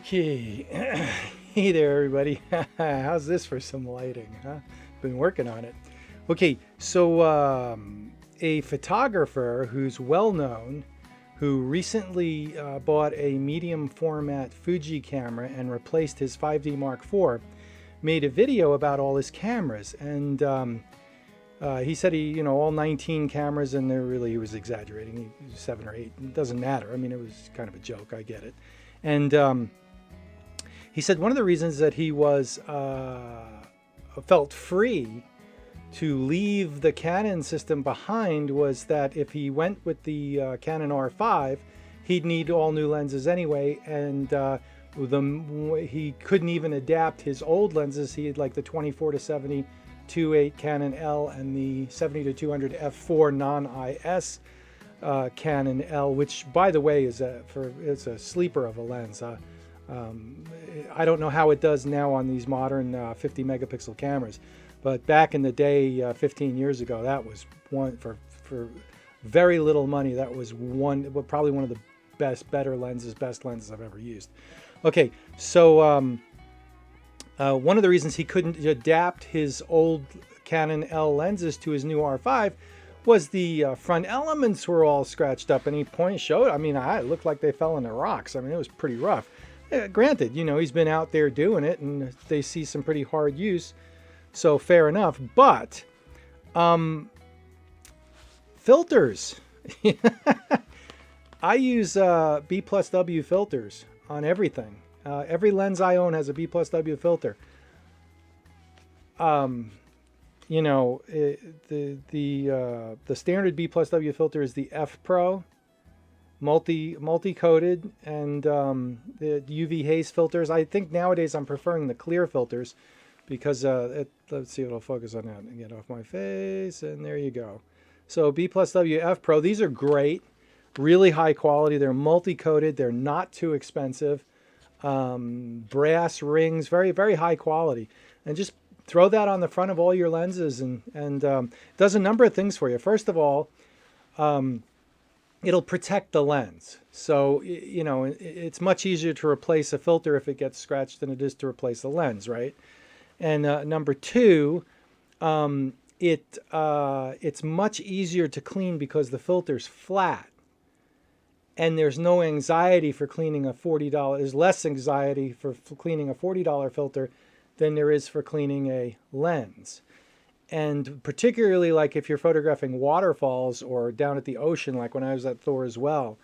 Okay. Hey there, everybody. How's this for some lighting, huh? Been working on it. Okay, so a photographer who's well known, who recently bought a medium format Fuji camera and replaced his 5D Mark IV, made a video about all his cameras. And he said all 19 cameras, and he was exaggerating. He was 7 or 8. It doesn't matter. I mean, it was kind of a joke. I get it. And he said one of the reasons that he was felt free to leave the Canon system behind was that if he went with the Canon R5, he'd need all new lenses anyway, and he couldn't even adapt his old lenses. He had like the 24 to 70 2.8 Canon L and the 70 to 200 f4 non-IS Canon L, which by the way is it's a sleeper of a lens. I don't know how it does now on these modern 50 megapixel cameras, but back in the day, 15 years ago, that was one for very little money. That was probably one of the best lenses I've ever used. Okay, so one of the reasons he couldn't adapt his old Canon L lenses to his new R5 was the front elements were all scratched up, and he showed. I mean, it looked like they fell into rocks. I mean, it was pretty rough. Granted, he's been out there doing it, and they see some pretty hard use, so fair enough. But filters, I use B plus W filters on everything. Every lens I own has a B plus W filter. The standard B plus W filter is the F Pro, multi-coated, and the UV haze filters. I think nowadays I'm preferring the clear filters because let's see if it'll focus on that and get off my face, and there you go. So B plus W F Pro, these are great, really high quality. They're multi-coated. They're not too expensive. Brass rings, very, very high quality, and just throw that on the front of all your lenses, and does a number of things for you. First of all, it'll protect the lens. So, it's much easier to replace a filter if it gets scratched than it is to replace a lens, right? And number two, it's much easier to clean because the filter's flat. And there's no anxiety for cleaning a $40. There's less anxiety for cleaning a $40 filter than there is for cleaning a lens. And particularly like if you're photographing waterfalls or down at the ocean, like when I was at Thor as well,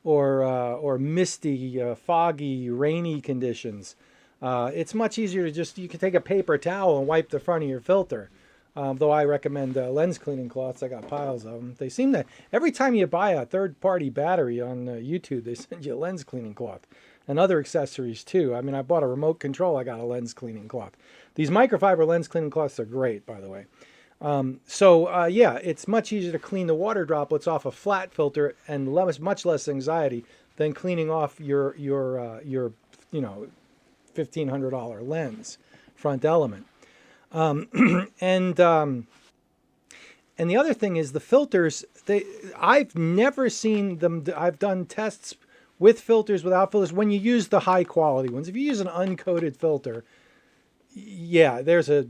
or misty, foggy, rainy conditions, it's much easier to you can take a paper towel and wipe the front of your filter. Though I recommend lens cleaning cloths. I got piles of them. They seem to, every time you buy a third-party battery on YouTube, they send you a lens cleaning cloth and other accessories too. I mean, I bought a remote control. I got a lens cleaning cloth. These microfiber lens cleaning cloths are great, by the way. Yeah, it's much easier to clean the water droplets off a flat filter and much less anxiety than cleaning off your $1,500 lens front element. And the other thing is the filters. I've never seen them. I've done tests with filters, without filters. When you use the high quality ones, if you use an uncoated filter, yeah, there's a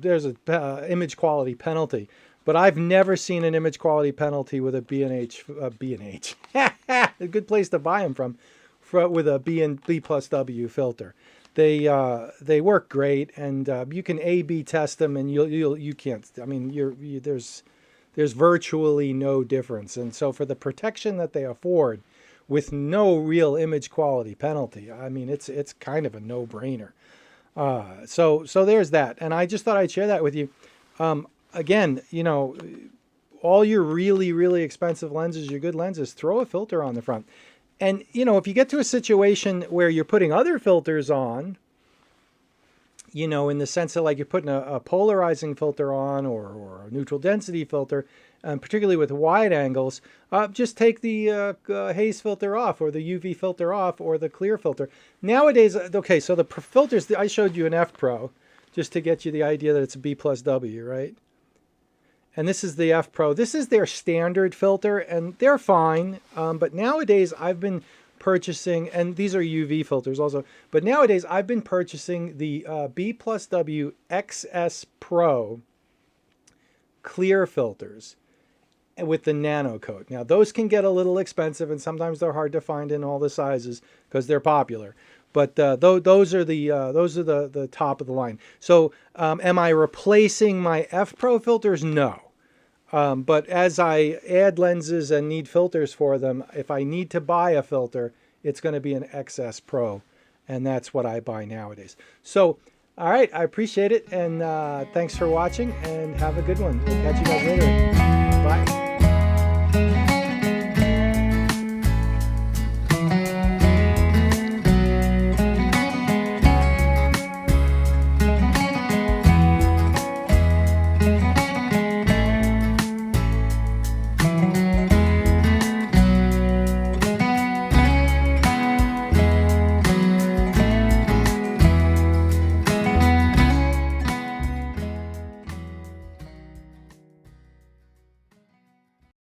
image quality penalty. But I've never seen an image quality penalty with a B&H. A good place to buy them from with a B plus W filter. They work great, and you can A/B test them, and you can't. I mean, there's virtually no difference, and so for the protection that they afford, with no real image quality penalty, I mean, it's kind of a no-brainer. So there's that, and I just thought I'd share that with you. Again, all your really, really expensive lenses, your good lenses, throw a filter on the front. And, if you get to a situation where you're putting other filters on, in the sense that like you're putting a polarizing filter on or a neutral density filter, particularly with wide angles, just take the haze filter off or the UV filter off or the clear filter. Nowadays, okay, so the filters, I showed you an F Pro just to get you the idea that it's a B plus W, right? And this is the F Pro. This is their standard filter, and they're fine. But nowadays, I've been purchasing, and these are UV filters also, but nowadays I've been purchasing the B+W XS Pro clear filters with the nano coat. Now those can get a little expensive, and sometimes they're hard to find in all the sizes because they're popular. But those are the top of the line. So am I replacing my F Pro filters? No. But as I add lenses and need filters for them, if I need to buy a filter, it's going to be an XS Pro, and that's what I buy nowadays. So, all right, I appreciate it, and thanks for watching, and have a good one. We'll catch you guys later. Bye.